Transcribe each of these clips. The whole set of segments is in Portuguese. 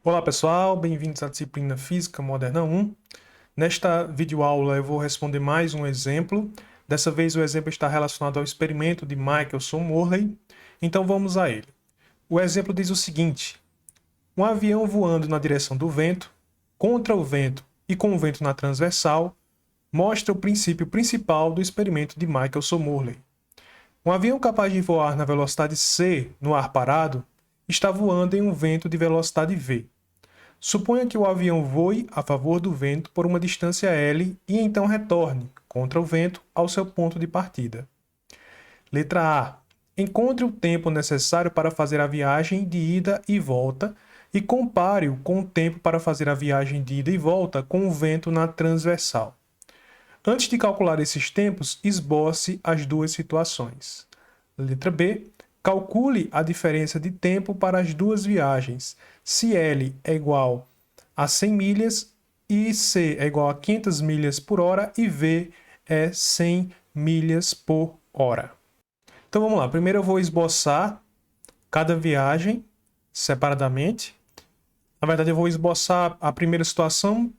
Olá pessoal, bem-vindos à disciplina Física Moderna 1. Nesta videoaula eu vou responder mais um exemplo. Dessa vez o exemplo está relacionado ao experimento de Michelson-Morley. Então vamos a ele. O exemplo diz o seguinte: um avião voando na direção do vento, contra o vento e com o vento na transversal, mostra o princípio principal do experimento de Michelson-Morley. Um avião capaz de voar na velocidade c no ar parado está voando em um vento de velocidade v. Suponha que o avião voe a favor do vento por uma distância L e então retorne, contra o vento, ao seu ponto de partida. Letra A. Encontre o tempo necessário para fazer a viagem de ida e volta e compare-o com o tempo para fazer a viagem de ida e volta com o vento na transversal. Antes de calcular esses tempos, esboce as duas situações. Letra B. Calcule a diferença de tempo para as duas viagens, se L é igual a 100 milhas e C é igual a 500 milhas por hora e V é 100 milhas por hora. Então vamos lá, primeiro eu vou esboçar cada viagem separadamente. Na verdade eu vou esboçar a primeira situação,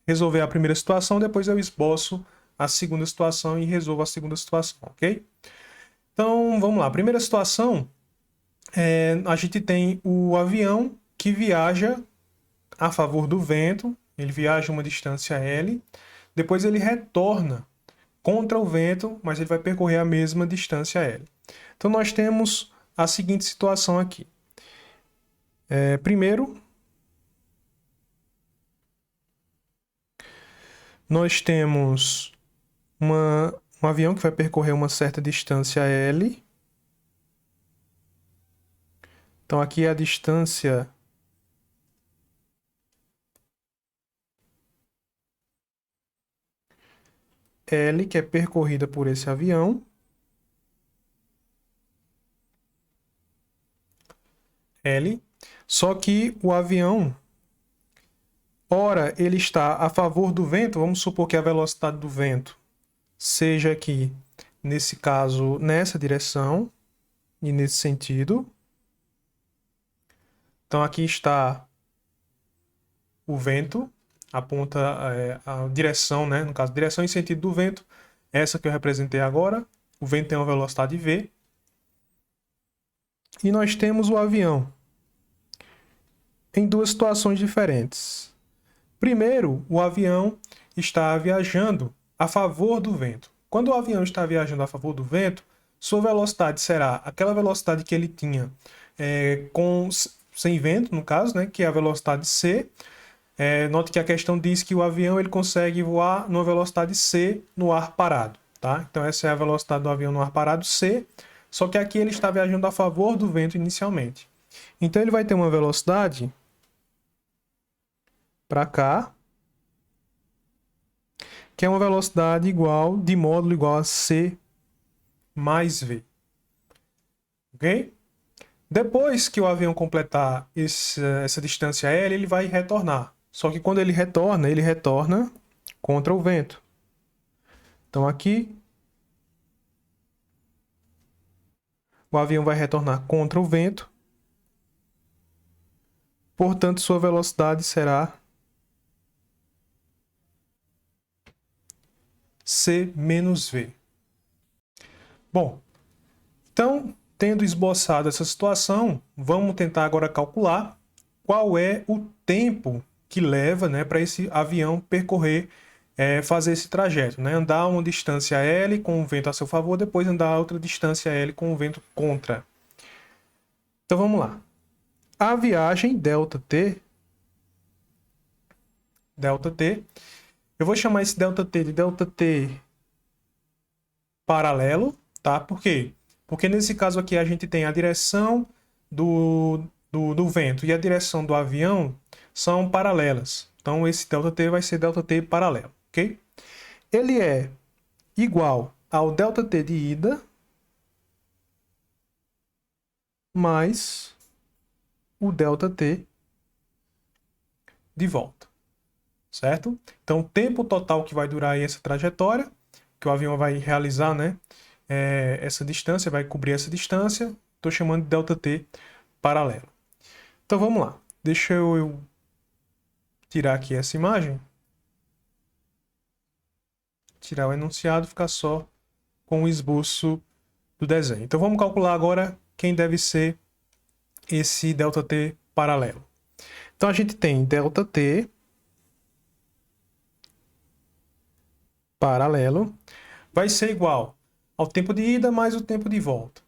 resolver a primeira situação, depois eu esboço a segunda situação e resolvo a segunda situação, ok? Então, vamos lá. Primeira situação, a gente tem o avião que viaja a favor do vento, ele viaja uma distância L, depois ele retorna contra o vento, mas ele vai percorrer a mesma distância L. Então, nós temos a seguinte situação aqui. Primeiro, nós temos um avião que vai percorrer uma certa distância L. Então, aqui é a distância L, que é percorrida por esse avião. L. Só que o avião, ora ele está a favor do vento, vamos supor que a velocidade do vento seja aqui, nesse caso, nessa direção e nesse sentido. Então aqui está o vento, aponta a direção, né? No caso, direção e sentido do vento, essa que eu representei agora. O vento tem uma velocidade v. E nós temos o avião em duas situações diferentes. Primeiro, o avião está viajando a favor do vento. Quando o avião está viajando a favor do vento, sua velocidade será aquela velocidade que ele tinha sem vento, no caso, né, que é a velocidade c. Note que a questão diz que o avião ele consegue voar numa velocidade c no ar parado. Tá? Então essa é a velocidade do avião no ar parado, c. Só que aqui ele está viajando a favor do vento inicialmente. Então ele vai ter uma velocidade para cá, que é uma velocidade igual, de módulo igual a c mais v. Ok? Depois que o avião completar essa distância L, ele vai retornar. Só que quando ele retorna contra o vento. Então aqui, o avião vai retornar contra o vento. Portanto, sua velocidade será c menos v. Bom, então, tendo esboçado essa situação, vamos tentar agora calcular qual é o tempo que leva, né, para esse avião percorrer, fazer esse trajeto, né? Andar uma distância L com o vento a seu favor, depois andar outra distância L com o vento contra. Então vamos lá. A viagem ΔT, eu vou chamar esse ΔT de ΔT paralelo, tá? Por quê? Porque nesse caso aqui a gente tem a direção do vento e a direção do avião são paralelas. Então esse ΔT vai ser ΔT paralelo, ok? Ele é igual ao ΔT de ida mais o ΔT de volta, certo? Então o tempo total que vai durar aí essa trajetória, que o avião vai realizar, né? Essa distância, vai cobrir essa distância, estou chamando de ΔT paralelo. Então vamos lá. Deixa eu tirar aqui essa imagem. Tirar o enunciado, ficar só com o esboço do desenho. Então vamos calcular agora quem deve ser esse ΔT paralelo. Então a gente tem ΔT paralelo vai ser igual ao tempo de ida mais o tempo de volta.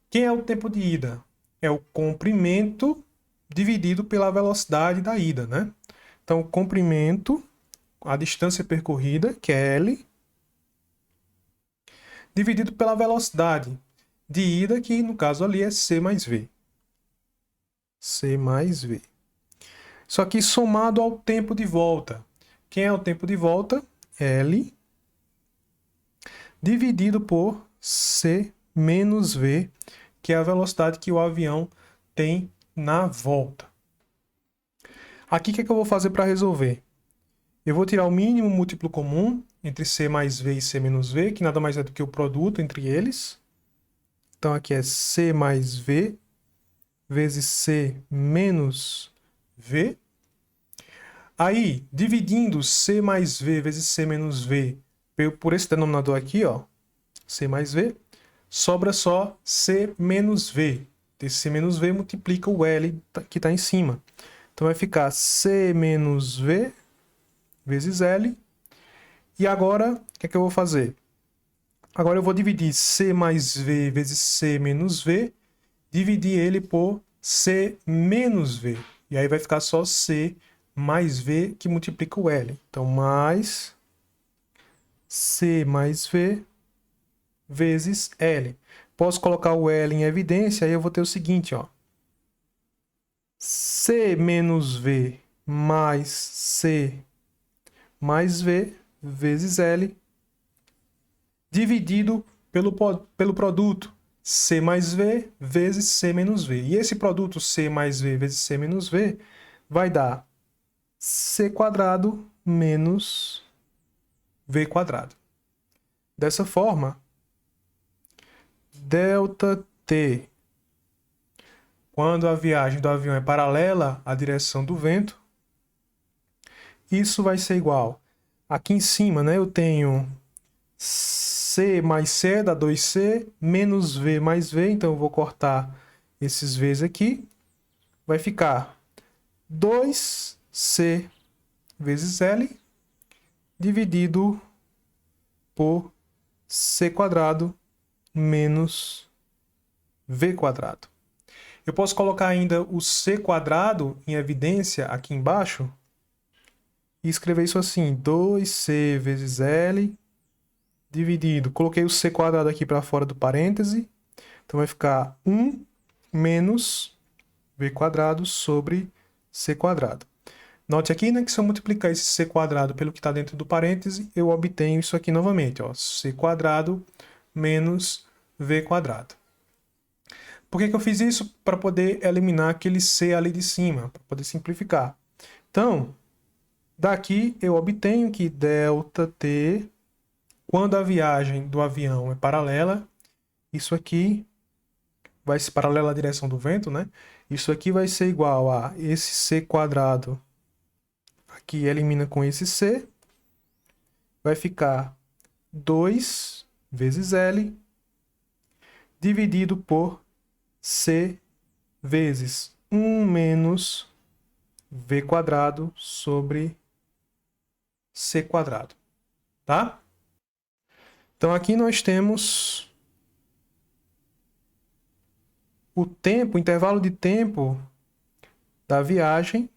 Quem é o tempo de ida? É o comprimento dividido pela velocidade da ida, né? Então, o comprimento, a distância percorrida, que é L, dividido pela velocidade de ida, que no caso ali é C mais V. C mais V. Isso aqui somado ao tempo de volta. Quem é o tempo de volta? L dividido por C menos V, que é a velocidade que o avião tem na volta. Aqui o que é que eu vou fazer para resolver? Eu vou tirar o mínimo múltiplo comum entre C mais V e C menos V, que nada mais é do que o produto entre eles. Então aqui é C mais V vezes C menos V. Aí, dividindo C mais V vezes C menos V por esse denominador aqui, ó, C mais V, sobra só C menos V. Esse C menos V multiplica o L que está em cima. Então vai ficar C menos V vezes L. E agora, o que é que eu vou fazer? Agora eu vou dividir C mais V vezes C menos V, dividir ele por C menos V. E aí vai ficar só C mais V que multiplica o L. Então, mais C mais V vezes L. Posso colocar o L em evidência, aí eu vou ter o seguinte, ó. C menos V mais C mais V vezes L dividido pelo produto C mais V vezes C menos V. E esse produto C mais V vezes C menos V vai dar C quadrado menos V quadrado. Dessa forma, ΔT, quando a viagem do avião é paralela à direção do vento, isso vai ser igual. Aqui em cima, né, eu tenho C mais C dá 2C, menos V mais V, então eu vou cortar esses V's aqui. Vai ficar 2C vezes L dividido por C quadrado menos V quadrado. Eu posso colocar ainda o C quadrado em evidência aqui embaixo e escrever isso assim, 2C vezes L dividido, coloquei o C quadrado aqui para fora do parêntese, então vai ficar 1 menos V quadrado sobre C quadrado. Note aqui, né, que se eu multiplicar esse C quadrado pelo que está dentro do parêntese, eu obtenho isso aqui novamente, ó, C quadrado menos V quadrado. Por que eu fiz isso? Para poder eliminar aquele C ali de cima, para poder simplificar. Então, daqui eu obtenho que ΔT, quando a viagem do avião é paralela, isso aqui vai ser paralela à direção do vento, né? Isso aqui vai ser igual a esse C quadrado, aqui elimina com esse C, vai ficar 2 vezes L dividido por C vezes 1 menos V quadrado sobre C quadrado, tá? Então aqui nós temos o tempo, o intervalo de tempo da viagem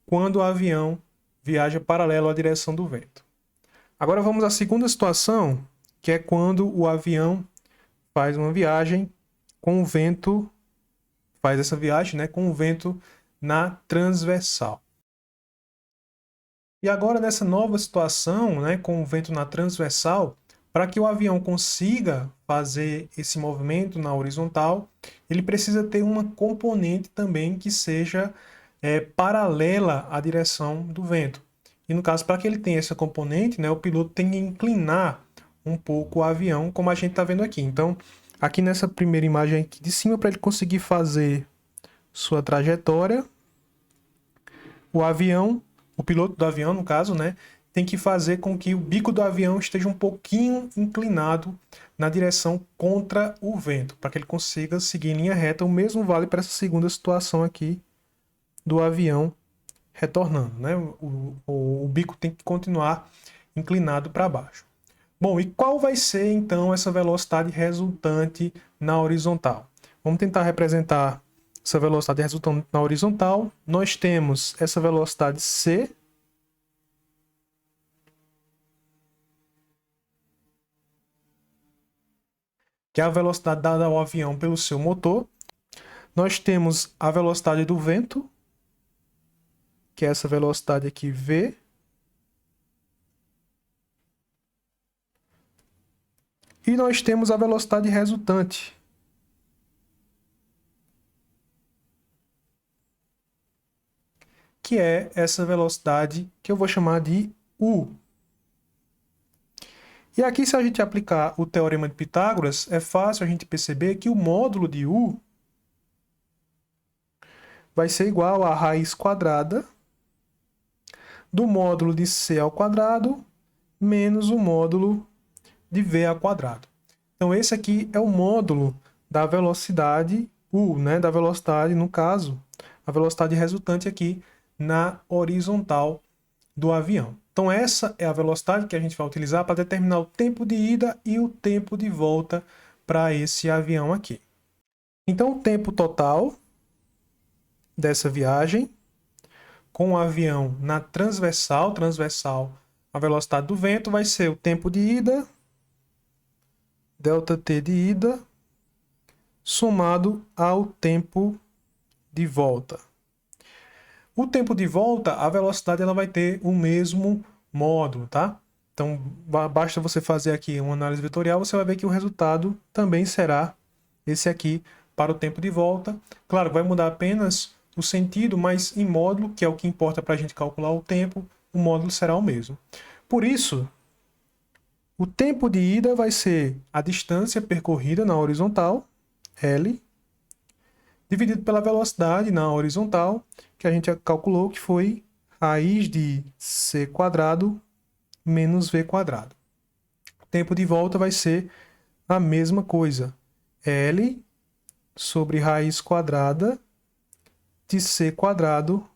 quando o avião viaja paralelo à direção do vento. Agora vamos à segunda situação, que é quando o avião faz uma viagem com o vento, faz essa viagem, né, com o vento na transversal. E agora nessa nova situação, né, com o vento na transversal, para que o avião consiga fazer esse movimento na horizontal, ele precisa ter uma componente também que seja paralela à direção do vento. E no caso, para que ele tenha essa componente, né, o piloto tem que inclinar um pouco o avião, como a gente está vendo aqui. Então, aqui nessa primeira imagem aqui de cima, para ele conseguir fazer sua trajetória, o avião, o piloto do avião, no caso, né, tem que fazer com que o bico do avião esteja um pouquinho inclinado na direção contra o vento, para que ele consiga seguir em linha reta. O mesmo vale para essa segunda situação aqui do avião retornando, né? O bico tem que continuar inclinado para baixo. Bom, e qual vai ser então essa velocidade resultante na horizontal? Vamos tentar representar essa velocidade resultante na horizontal. Nós temos essa velocidade c, que é a velocidade dada ao avião pelo seu motor. Nós temos a velocidade do vento, que é essa velocidade aqui, v. E nós temos a velocidade resultante, que é essa velocidade que eu vou chamar de u. E aqui, se a gente aplicar o teorema de Pitágoras, é fácil a gente perceber que o módulo de u vai ser igual a raiz quadrada do módulo de c ao quadrado menos o módulo de v ao quadrado. Então, esse aqui é o módulo da velocidade u, né? Da velocidade, no caso, a velocidade resultante aqui na horizontal do avião. Então, essa é a velocidade que a gente vai utilizar para determinar o tempo de ida e o tempo de volta para esse avião aqui. Então, o tempo total dessa viagem com o avião na transversal, a velocidade do vento, vai ser o tempo de ida, ΔT de ida, somado ao tempo de volta. O tempo de volta, a velocidade ela vai ter o mesmo módulo, tá? Então, basta você fazer aqui uma análise vetorial, você vai ver que o resultado também será esse aqui para o tempo de volta. Claro, vai mudar apenas o sentido, mas em módulo, que é o que importa para a gente calcular o tempo, o módulo será o mesmo. Por isso, o tempo de ida vai ser a distância percorrida na horizontal, L, dividido pela velocidade na horizontal, que a gente calculou que foi raiz de c quadrado menos v quadrado. O tempo de volta vai ser a mesma coisa, L sobre raiz quadrada de c quadrado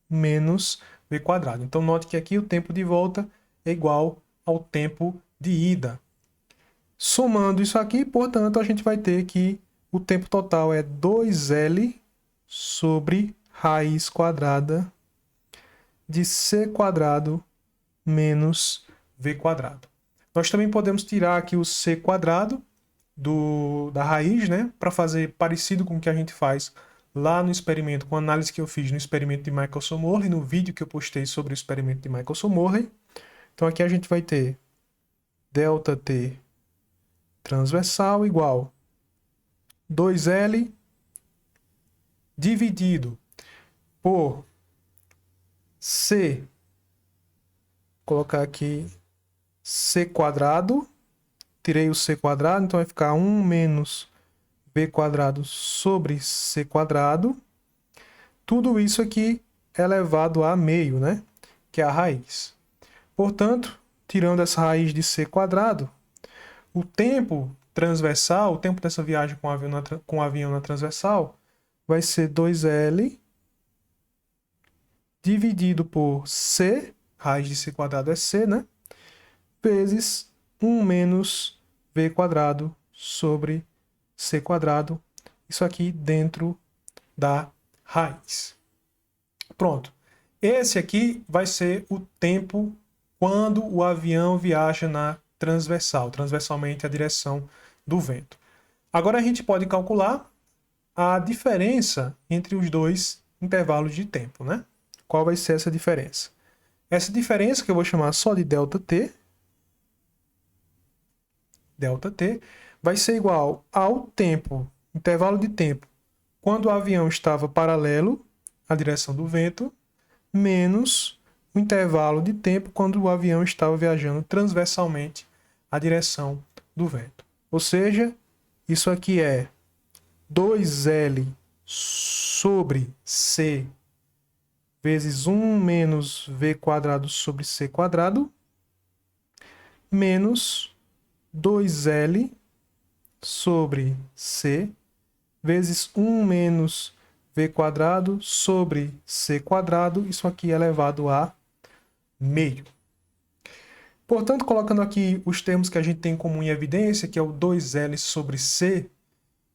menos v quadrado. Então, note que aqui o tempo de volta é igual ao tempo de ida. Somando isso aqui, portanto, a gente vai ter que o tempo total é 2L sobre raiz quadrada de c quadrado menos v quadrado. Nós também podemos tirar aqui o c quadrado da raiz, né, para fazer parecido com o que a gente faz lá no experimento, com a análise que eu fiz no experimento de Michelson-Morley, no vídeo que eu postei sobre o experimento de Michelson-Morley. Então aqui a gente vai ter ΔT transversal igual 2L dividido por C, vou colocar aqui C quadrado, tirei o C quadrado, então vai ficar 1 menos V quadrado sobre C quadrado. Tudo isso aqui elevado a meio, né? Que é a raiz. Portanto, tirando essa raiz de C quadrado, o tempo transversal, o tempo dessa viagem com o avião na transversal, vai ser 2L dividido por C, raiz de C quadrado é C, né? Vezes 1 menos V quadrado sobre C quadrado. Isso aqui dentro da raiz. Pronto. Esse aqui vai ser o tempo quando o avião viaja na transversalmente a direção do vento. Agora a gente pode calcular a diferença entre os dois intervalos de tempo, né? Qual vai ser essa diferença? Essa diferença que eu vou chamar só de ΔT, vai ser igual ao tempo, intervalo de tempo, quando o avião estava paralelo à direção do vento, menos o intervalo de tempo quando o avião estava viajando transversalmente à direção do vento. Ou seja, isso aqui é 2L sobre C vezes 1 menos v quadrado sobre c quadrado, menos 2L sobre c, vezes 1 menos v quadrado sobre c quadrado, isso aqui é elevado a meio. Portanto, colocando aqui os termos que a gente tem em comum em evidência, que é o 2L sobre c,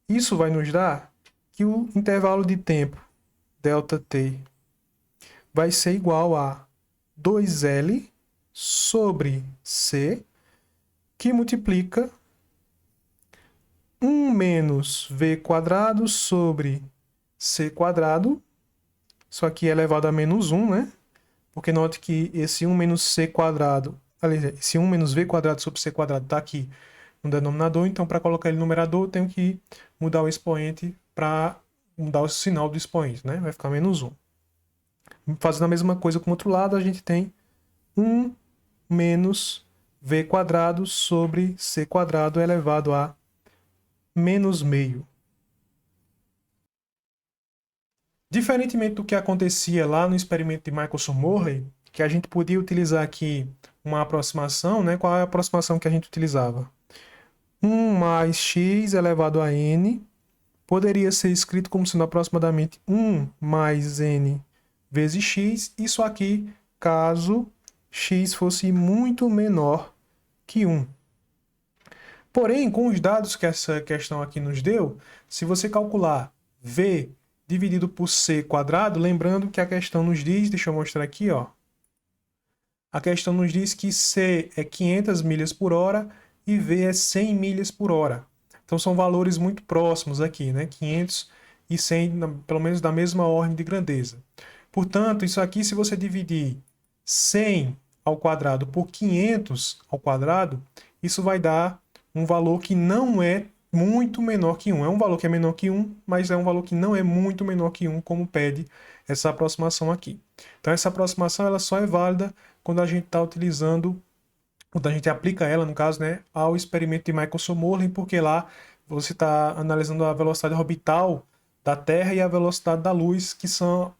isso vai nos dar que o intervalo de tempo, ΔT, vai ser igual a 2L sobre c, que multiplica 1 menos v quadrado sobre c quadrado, isso aqui é elevado a menos 1, né? Porque note que esse 1 menos c quadrado, aliás, esse 1 menos v quadrado sobre c quadrado está aqui no denominador, então para colocar ele no numerador eu tenho que mudar o expoente para mudar o sinal do expoente, né? Vai ficar menos 1. Fazendo a mesma coisa com o outro lado, a gente tem 1 menos v quadrado sobre c quadrado elevado a menos meio. Diferentemente do que acontecia lá no experimento de Michelson-Morley, que a gente podia utilizar aqui uma aproximação, né? Qual é a aproximação que a gente utilizava? 1 mais x elevado a n poderia ser escrito como sendo aproximadamente 1 mais n vezes x, isso aqui caso x fosse muito menor que 1. Porém, com os dados que essa questão aqui nos deu, se você calcular v dividido por c quadrado, lembrando que a questão nos diz, deixa eu mostrar aqui, ó. A questão nos diz que c é 500 milhas por hora e v é 100 milhas por hora. Então são valores muito próximos aqui, né? 500 e 100, pelo menos da mesma ordem de grandeza. Portanto, isso aqui, se você dividir 100 ao quadrado por 500 ao quadrado, isso vai dar um valor que não é muito menor que 1. É um valor que é menor que 1, mas é um valor que não é muito menor que 1, como pede essa aproximação aqui. Então, essa aproximação ela só é válida quando a gente está utilizando, quando a gente aplica ela, no caso, né, ao experimento de Michelson-Morley, porque lá você está analisando a velocidade orbital da Terra e a velocidade da luz, que são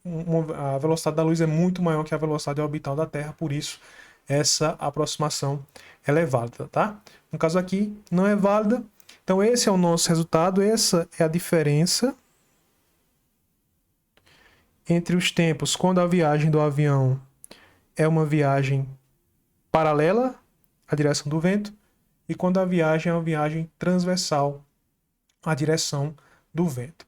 a velocidade da luz é muito maior que a velocidade orbital da Terra, por isso essa aproximação ela é válida, tá? No caso aqui não é válida. Então esse é o nosso resultado, essa é a diferença entre os tempos quando a viagem do avião é uma viagem paralela à direção do vento e quando a viagem é uma viagem transversal à direção do vento.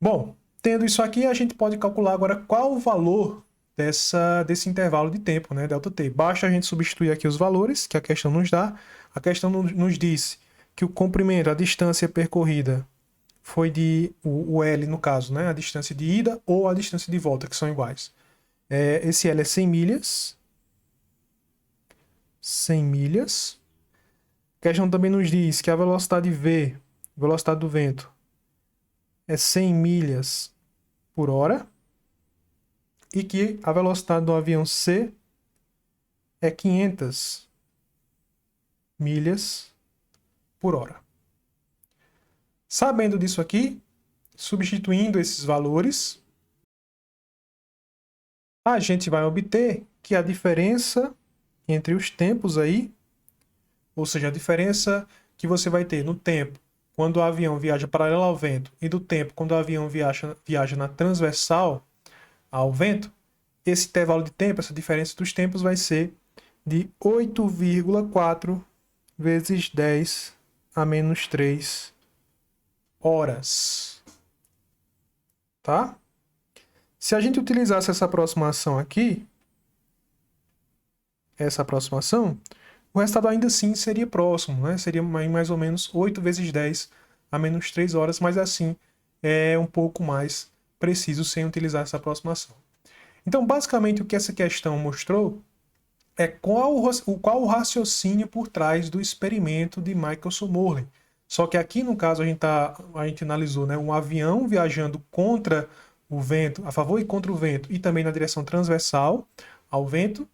Bom, tendo isso aqui, a gente pode calcular agora qual o valor desse intervalo de tempo, né, ΔT. Basta a gente substituir aqui os valores que a questão nos dá. A questão nos disse que o comprimento, a distância percorrida, foi de o L, no caso, né, a distância de ida ou a distância de volta, que são iguais. Esse L é 100 milhas. 100 milhas. A questão também nos diz que a velocidade V, velocidade do vento, é 100 milhas por hora. E que a velocidade do avião C é 500 milhas por hora. Sabendo disso aqui, substituindo esses valores, a gente vai obter que a diferença entre os tempos aí, ou seja, a diferença que você vai ter no tempo quando o avião viaja paralelo ao vento e do tempo quando o avião viaja na transversal ao vento, esse intervalo de tempo, essa diferença dos tempos vai ser de 8,4 vezes 10 a menos 3 horas. Tá? Se a gente utilizasse essa aproximação aqui, o resultado ainda assim seria próximo, né? Seria mais ou menos 8 vezes 10 a menos 3 horas, mas assim é um pouco mais preciso sem utilizar essa aproximação. Então, basicamente, o que essa questão mostrou é qual o raciocínio por trás do experimento de Michelson-Morley. Só que aqui, no caso, a gente analisou, né, um avião viajando contra o vento, a favor e contra o vento, e também na direção transversal ao vento.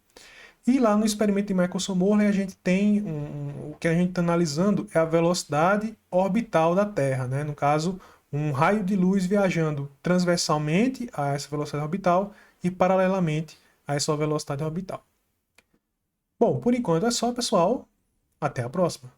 E lá no experimento de Michelson-Morley, a gente tem o que a gente está analisando é a velocidade orbital da Terra, né? No caso, um raio de luz viajando transversalmente a essa velocidade orbital e paralelamente a essa velocidade orbital. Bom, por enquanto é só, pessoal. Até a próxima.